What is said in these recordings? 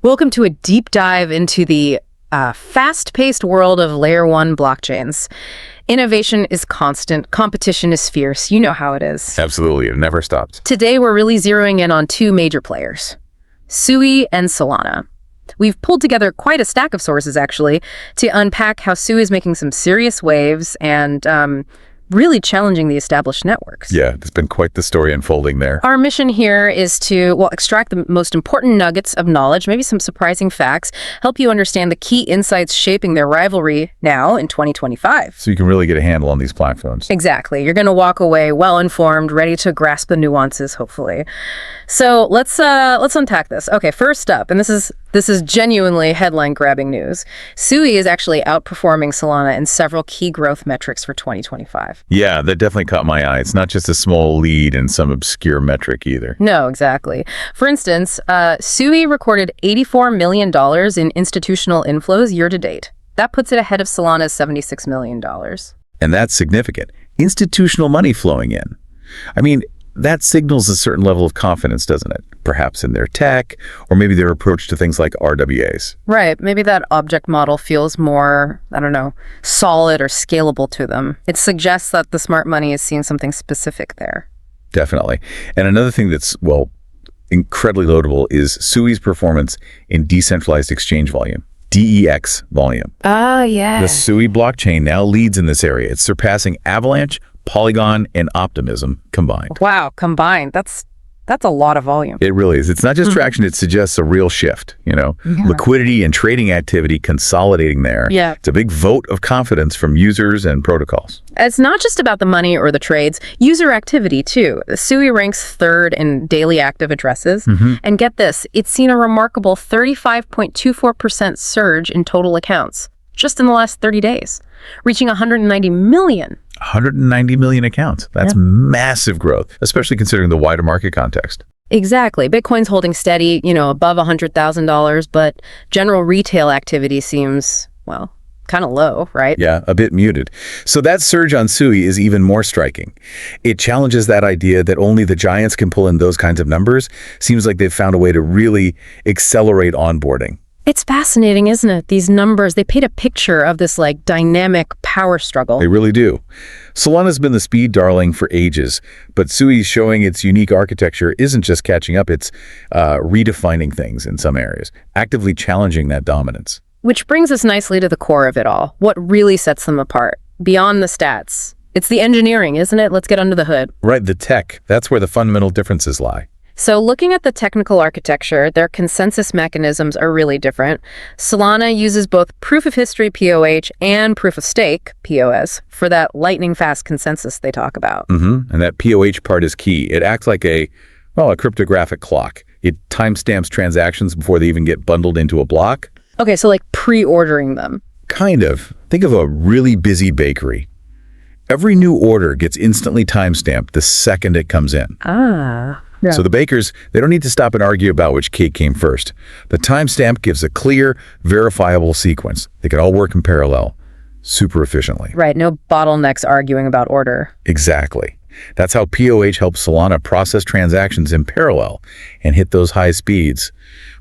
Welcome to a deep dive into the fast-paced world of Layer 1 blockchains. Innovation is constant, competition is fierce. You know how it is. Absolutely, it never stops. Today, we're really zeroing in on two major players, SUI and Solana. We've pulled together quite a stack of sources, actually, to unpack how SUI is making some serious waves and really challenging the established networks. Yeah, there's been quite the story unfolding there. Our mission here is to, extract the most important nuggets of knowledge, maybe some surprising facts, help you understand the key insights shaping their rivalry now in 2025. So you can really get a handle on these platforms. Exactly. You're going to walk away well-informed, ready to grasp the nuances, hopefully. So let's unpack this. Okay, first up, and this is genuinely headline-grabbing news. SUI is actually outperforming Solana in several key growth metrics for 2025. Yeah, that definitely caught my eye. It's not just a small lead in some obscure metric either. No, exactly. For instance, SUI recorded $84 million in institutional inflows year to date. That puts it ahead of Solana's $76 million. And that's significant. Institutional money flowing in. I mean, that signals a certain level of confidence, doesn't it? Perhaps in their tech, or maybe their approach to things like RWAs. Right. Maybe that object model feels more, solid or scalable to them. It suggests that the smart money is seeing something specific there. Definitely. And another thing that's, incredibly notable is SUI's performance in decentralized exchange volume. DEX volume. Oh, yeah. The SUI blockchain now leads in this area. It's surpassing Avalanche, Polygon, and Optimism combined. Wow, combined. That's a lot of volume. It really is. It's not just traction, it suggests a real shift, liquidity and trading activity consolidating there. Yeah. It's a big vote of confidence from users and protocols. It's not just about the money or the trades, user activity too. SUI ranks third in daily active addresses. And get this, it's seen a remarkable 35.24% surge in total accounts just in the last 30 days, reaching 190 million. 190 million accounts. That's massive growth, especially considering the wider market context. Exactly. Bitcoin's holding steady, above $100,000, but general retail activity seems, kind of low, right? Yeah, a bit muted. So that surge on SUI is even more striking. It challenges that idea that only the giants can pull in those kinds of numbers. Seems like they've found a way to really accelerate onboarding. It's fascinating, isn't it? These numbers, they paint a picture of this dynamic power struggle. They really do. Solana's been the speed darling for ages, but SUI's showing its unique architecture isn't just catching up, it's redefining things in some areas, actively challenging that dominance. Which brings us nicely to the core of it all. What really sets them apart? Beyond the stats. It's the engineering, isn't it? Let's get under the hood. Right, the tech. That's where the fundamental differences lie. So looking at the technical architecture, their consensus mechanisms are really different. Solana uses both proof of history, POH, and proof of stake, POS, for that lightning-fast consensus they talk about. And that POH part is key. It acts like a cryptographic clock. It timestamps transactions before they even get bundled into a block. Okay, so like pre-ordering them. Kind of. Think of a really busy bakery. Every new order gets instantly timestamped the second it comes in. Yeah. So the bakers, they don't need to stop and argue about which cake came first. The timestamp gives a clear, verifiable sequence. They can all work in parallel, super efficiently. Right, no bottlenecks arguing about order. Exactly. That's how POH helps Solana process transactions in parallel and hit those high speeds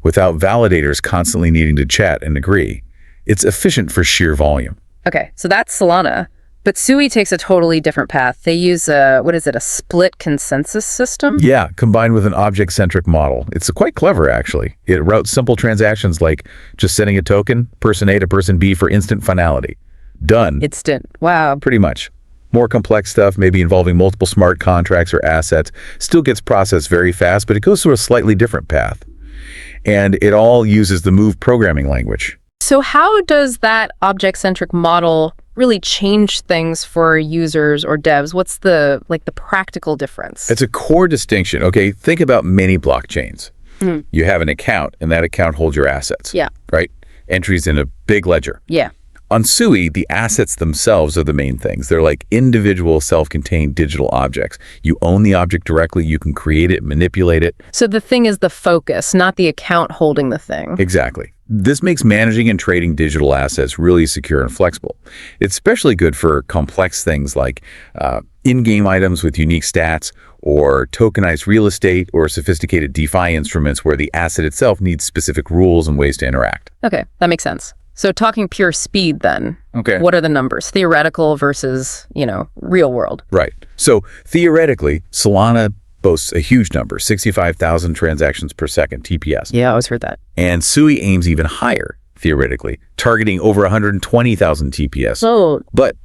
without validators constantly needing to chat and agree. It's efficient for sheer volume. Okay, so that's Solana. But SUI takes a totally different path. They use a split consensus system? Yeah, combined with an object-centric model. It's quite clever, actually. It routes simple transactions like just sending a token, person A to person B for instant finality. Done. Instant. Wow. Pretty much. More complex stuff, maybe involving multiple smart contracts or assets, still gets processed very fast, but it goes through a slightly different path. And it all uses the Move programming language. So how does that object-centric model really change things for users or devs? What's the practical difference? It's a core distinction. Okay, think about many blockchains. You have an account, and that account holds your assets. Yeah. Right? Entries in a big ledger. Yeah. On SUI, the assets themselves are the main things. They're like individual self-contained digital objects. You own the object directly. You can create it, manipulate it. So the thing is the focus, not the account holding the thing. Exactly. This makes managing and trading digital assets really secure and flexible. It's especially good for complex things like in-game items with unique stats, or tokenized real estate, or sophisticated DeFi instruments where the asset itself needs specific rules and ways to interact. Okay, that makes sense. So talking pure speed then, Okay. what are the numbers? Theoretical versus, real world. Right. So theoretically, Solana boasts a huge number, 65,000 transactions per second, TPS. Yeah, I always heard that. And SUI aims even higher, theoretically, targeting over 120,000 TPS. Oh, But,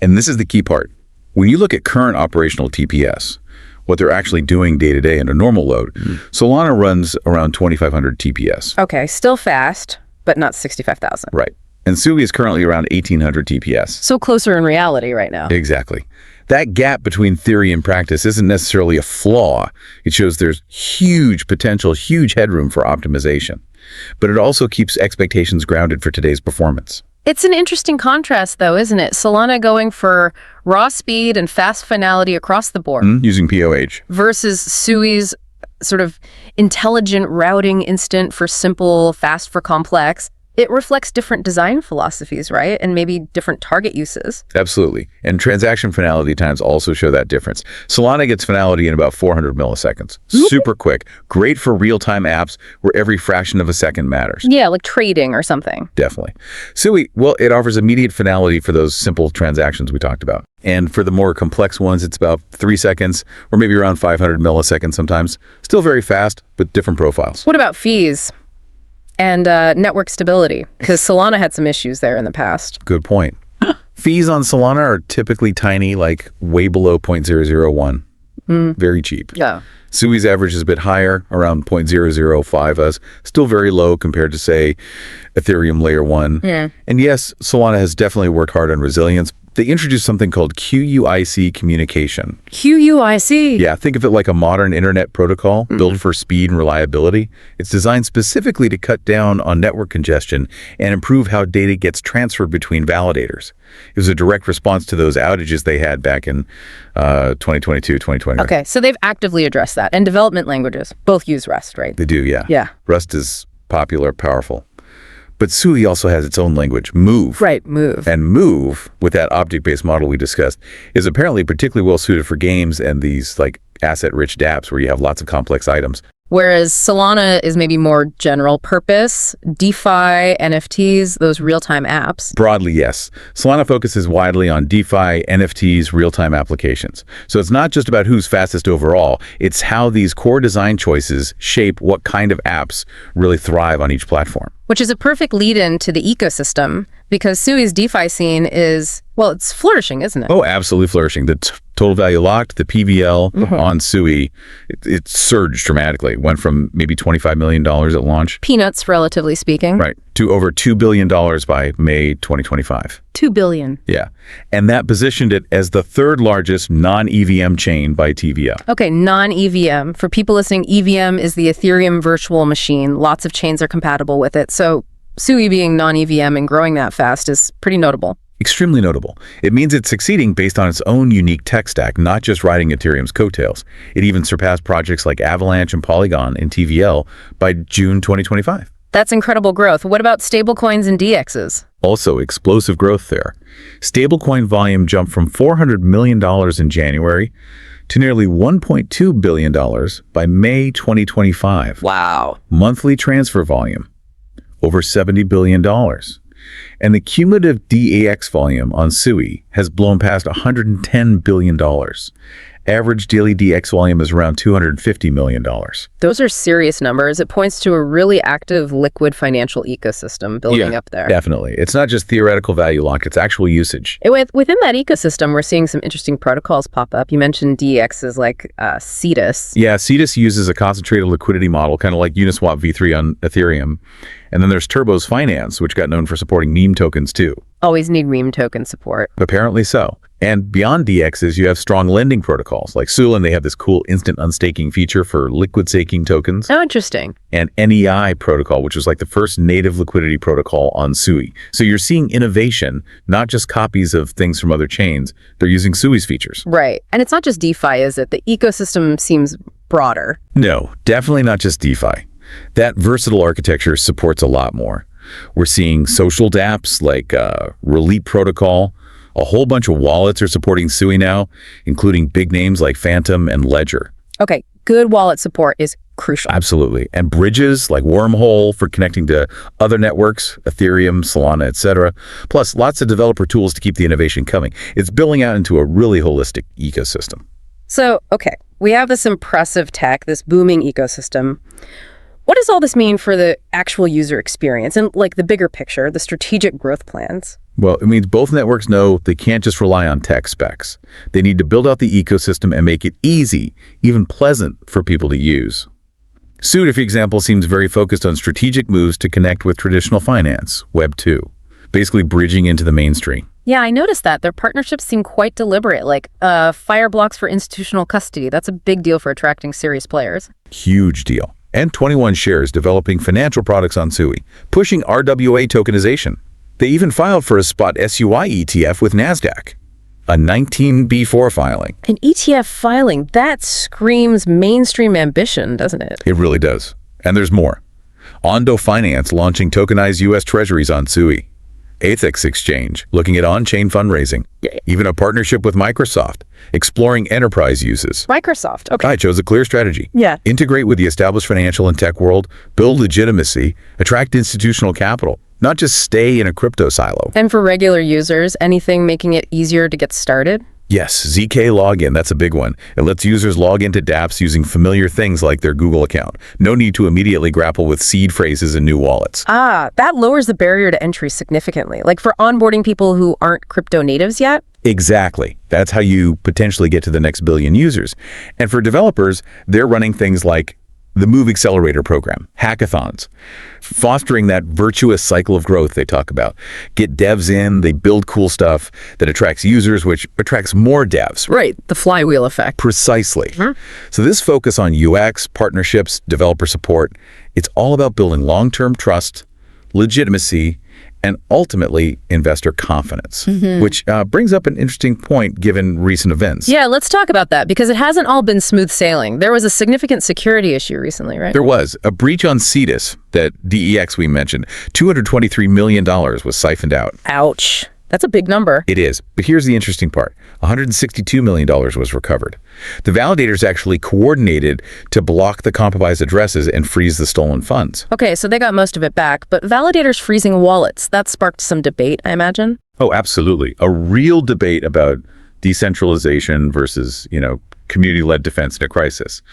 and this is the key part, when you look at current operational TPS, what they're actually doing day to day in a normal load, Solana runs around 2,500 TPS. okay, still fast, but not 65,000. Right. And SUI is currently around 1,800 TPS. So closer in reality right now. Exactly. That gap between theory and practice isn't necessarily a flaw. It shows there's huge potential, huge headroom for optimization. But it also keeps expectations grounded for today's performance. It's an interesting contrast, though, isn't it? Solana going for raw speed and fast finality across the board Using POH. versus SUI's sort of intelligent routing instant for simple, fast for complex. It reflects different design philosophies, right? And maybe different target uses. Absolutely. And transaction finality times also show that difference. Solana gets finality in about 400 milliseconds. Super quick. Great for real-time apps where every fraction of a second matters. Yeah, like trading or something. Definitely. SUI, well, it offers immediate finality for those simple transactions we talked about. And for the more complex ones, it's about 3 seconds or maybe around 500 milliseconds sometimes. Still very fast, but different profiles. What about fees and network stability? Because Solana had some issues there in the past. Good point. Fees on Solana are typically tiny, like way below 0.001. Very cheap. Yeah. SUI's average is a bit higher, around 0.005, still very low compared to, say, Ethereum Layer 1. Yeah. And yes, Solana has definitely worked hard on resilience. They introduced something called QUIC communication. QUIC. Yeah, think of it like a modern internet protocol built for speed and reliability. It's designed specifically to cut down on network congestion and improve how data gets transferred between validators. It was a direct response to those outages they had back in 2022, 2020. Okay, so they've actively addressed that. And development languages both use Rust, right? They do, yeah. Yeah. Rust is popular, powerful. But SUI also has its own language, Move. Right, Move. And Move, with that object-based model we discussed, is apparently particularly well suited for games and these like asset-rich dApps where you have lots of complex items. Whereas Solana is maybe more general purpose, DeFi, NFTs, those real-time apps. Broadly, yes. Solana focuses widely on DeFi, NFTs, real-time applications. So it's not just about who's fastest overall, it's how these core design choices shape what kind of apps really thrive on each platform. Which is a perfect lead-in to the ecosystem, because SUI's DeFi scene is, well, it's flourishing, isn't it? Oh, absolutely flourishing. The total value locked, the PVL on SUI, it surged dramatically. It went from maybe $25 million at launch. Peanuts, relatively speaking. Right. To over $2 billion by May 2025. $2 billion. Yeah. And that positioned it as the third largest non-EVM chain by TVL. Okay, non-EVM. For people listening, EVM is the Ethereum virtual machine. Lots of chains are compatible with it. So SUI being non-EVM and growing that fast is pretty notable. Extremely notable. It means it's succeeding based on its own unique tech stack, not just riding Ethereum's coattails. It even surpassed projects like Avalanche and Polygon in TVL by June 2025. That's incredible growth. What about stablecoins and DXs? Also, explosive growth there. Stablecoin volume jumped from $400 million in January to nearly $1.2 billion by May 2025. Wow. Monthly transfer volume, over $70 billion. And the cumulative DAX volume on SUI has blown past $110 billion. Average daily DX volume is around $250 million. Those are serious numbers. It points to a really active liquid financial ecosystem building up there. Definitely. It's not just theoretical value locked, it's actual usage. Within that ecosystem, we're seeing some interesting protocols pop up. You mentioned DXs like Cetus. Yeah, Cetus uses a concentrated liquidity model, kind of like Uniswap v3 on Ethereum. And then there's Turbo's Finance, which got known for supporting meme tokens too. Always need meme token support. Apparently so. And beyond DXs, you have strong lending protocols. Like SUI, they have this cool instant unstaking feature for liquid staking tokens. Oh, interesting. And NEI protocol, which was like the first native liquidity protocol on SUI. So you're seeing innovation, not just copies of things from other chains. They're using SUI's features. Right. And it's not just DeFi, is it? The ecosystem seems broader. No, definitely not just DeFi. That versatile architecture supports a lot more. We're seeing social dApps like Relate Protocol. A whole bunch of wallets are supporting SUI now, including big names like Phantom and Ledger. Okay, good wallet support is crucial. Absolutely. And bridges like Wormhole for connecting to other networks, Ethereum, Solana, etc. Plus, lots of developer tools to keep the innovation coming. It's building out into a really holistic ecosystem. So, okay, we have this impressive tech, this booming ecosystem. What does all this mean for the actual user experience and, like, the bigger picture, the strategic growth plans? Well, it means both networks know they can't just rely on tech specs. They need to build out the ecosystem and make it easy, even pleasant for people to use. SUI, for example, seems very focused on strategic moves to connect with traditional finance, Web 2, basically bridging into the mainstream. Yeah, I noticed that. Their partnerships seem quite deliberate, like fire blocks for institutional custody. That's a big deal for attracting serious players. Huge deal. And 21 Shares developing financial products on SUI, pushing RWA tokenization. They even filed for a spot SUI ETF with NASDAQ, a 19B4 filing. An ETF filing, that screams mainstream ambition, doesn't it? It really does. And there's more. Ondo Finance launching tokenized U.S. Treasuries on SUI. Athex Exchange looking at on-chain fundraising. Even a partnership with Microsoft, exploring enterprise uses. Microsoft, okay. I chose a clear strategy. Yeah. Integrate with the established financial and tech world, build legitimacy, attract institutional capital, not just stay in a crypto silo. And for regular users, anything making it easier to get started? Yes, ZK Login, that's a big one. It lets users log into dApps using familiar things like their Google account. No need to immediately grapple with seed phrases and new wallets. Ah, that lowers the barrier to entry significantly. Like for onboarding people who aren't crypto natives yet? Exactly. That's how you potentially get to the next billion users. And for developers, they're running things like the Move Accelerator program, hackathons, fostering that virtuous cycle of growth they talk about. Get devs in, they build cool stuff that attracts users, which attracts more devs. Right, the flywheel effect. Precisely. So this focus on UX, partnerships, developer support, it's all about building long-term trust, legitimacy, and ultimately investor confidence, which brings up an interesting point given recent events. Yeah, let's talk about that because it hasn't all been smooth sailing. There was a significant security issue recently, right? There was a breach on Cetus, that DEX we mentioned. $223 million was siphoned out. Ouch. That's a big number. It is. But here's the interesting part. $162 million was recovered. The validators actually coordinated to block the compromised addresses and freeze the stolen funds. Okay, so they got most of it back, but validators freezing wallets, that sparked some debate, I imagine? Oh, absolutely. A real debate about decentralization versus, community-led defense in a crisis.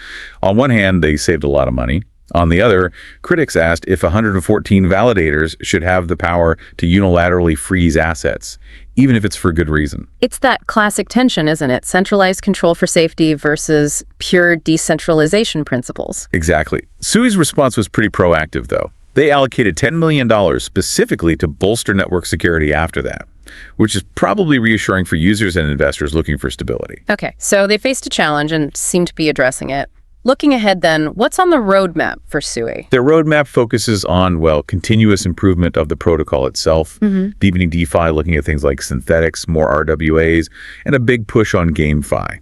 On one hand, they saved a lot of money. On the other, critics asked if 114 validators should have the power to unilaterally freeze assets, even if it's for good reason. It's that classic tension, isn't it? Centralized control for safety versus pure decentralization principles. Exactly. SUI's response was pretty proactive, though. They allocated $10 million specifically to bolster network security after that, which is probably reassuring for users and investors looking for stability. Okay, so they faced a challenge and seem to be addressing it. Looking ahead then, what's on the roadmap for SUI? Their roadmap focuses on, continuous improvement of the protocol itself, deepening DeFi, looking at things like synthetics, more RWAs, and a big push on GameFi.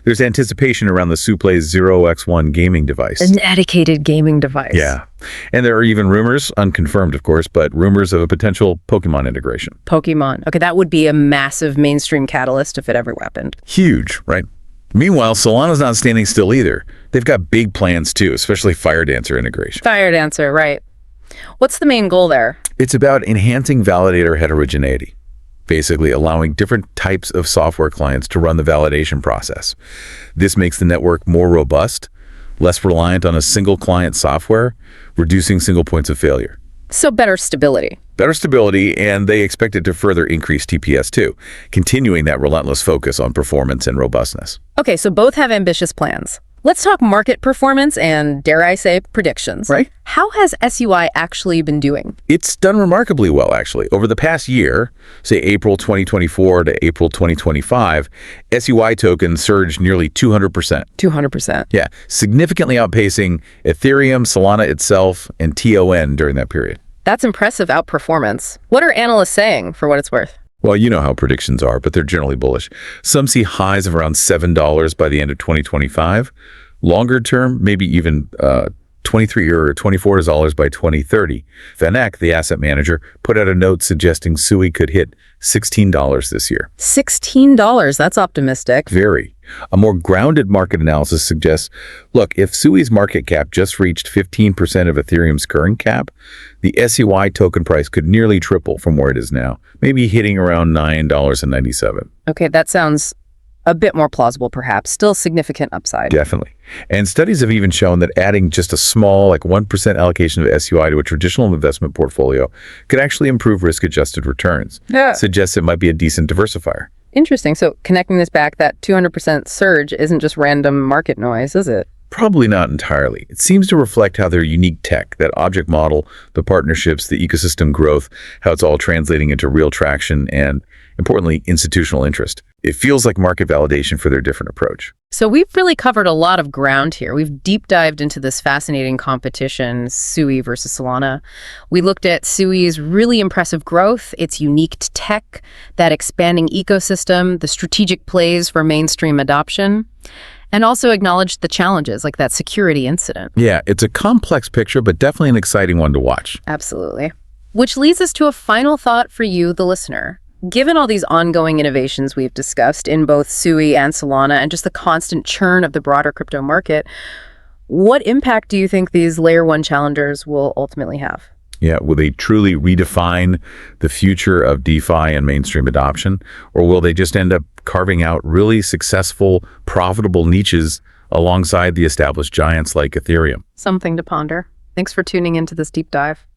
There's anticipation around the Suplay's 0x1 gaming device. An dedicated gaming device. Yeah. And there are even rumors, unconfirmed of course, but rumors of a potential Pokemon integration. Pokemon. Okay, that would be a massive mainstream catalyst if it ever happened. Huge, right? Meanwhile, Solana's not standing still either. They've got big plans too, especially Fire Dancer integration. Fire Dancer, right. What's the main goal there? It's about enhancing validator heterogeneity, basically allowing different types of software clients to run the validation process. This makes the network more robust, less reliant on a single client software, reducing single points of failure. So better stability. Better stability, and they expect it to further increase TPS too, continuing that relentless focus on performance and robustness. Okay, so both have ambitious plans. Let's talk market performance and, dare I say, predictions. Right. How has SUI actually been doing? It's done remarkably well, actually. Over the past year, say April 2024 to April 2025, SUI tokens surged nearly 200%. 200%. Yeah, significantly outpacing Ethereum, Solana itself, and TON during that period. That's impressive outperformance. What are analysts saying, for what it's worth? Well, you know how predictions are, but they're generally bullish. Some see highs of around $7 by the end of 2025. Longer term, maybe even $23 or $24 by 2030. VanEck, the asset manager, put out a note suggesting SUI could hit $16 this year. $16, that's optimistic. Very. A more grounded market analysis suggests, look, if SUI's market cap just reached 15% of Ethereum's current cap, the SUI token price could nearly triple from where it is now, maybe hitting around $9.97. Okay, that sounds a bit more plausible, perhaps. Still significant upside. Definitely. And studies have even shown that adding just a small, like 1% allocation of SUI to a traditional investment portfolio could actually improve risk-adjusted returns. Yeah. Suggests it might be a decent diversifier. Interesting. So connecting this back, that 200% surge isn't just random market noise, is it? Probably not entirely. It seems to reflect how their unique tech, that object model, the partnerships, the ecosystem growth, how it's all translating into real traction and, importantly, institutional interest. It feels like market validation for their different approach. So we've really covered a lot of ground here. We've deep dived into this fascinating competition, SUI versus Solana. We looked at SUI's really impressive growth, its unique tech, that expanding ecosystem, the strategic plays for mainstream adoption, and also acknowledged the challenges like that security incident. Yeah, it's a complex picture, but definitely an exciting one to watch. Absolutely. Which leads us to a final thought for you, the listener. Given all these ongoing innovations we've discussed in both SUI and Solana and just the constant churn of the broader crypto market, what impact do you think these layer one challengers will ultimately have? Yeah, will they truly redefine the future of DeFi and mainstream adoption? Or will they just end up carving out really successful, profitable niches alongside the established giants like Ethereum? Something to ponder. Thanks for tuning into this deep dive.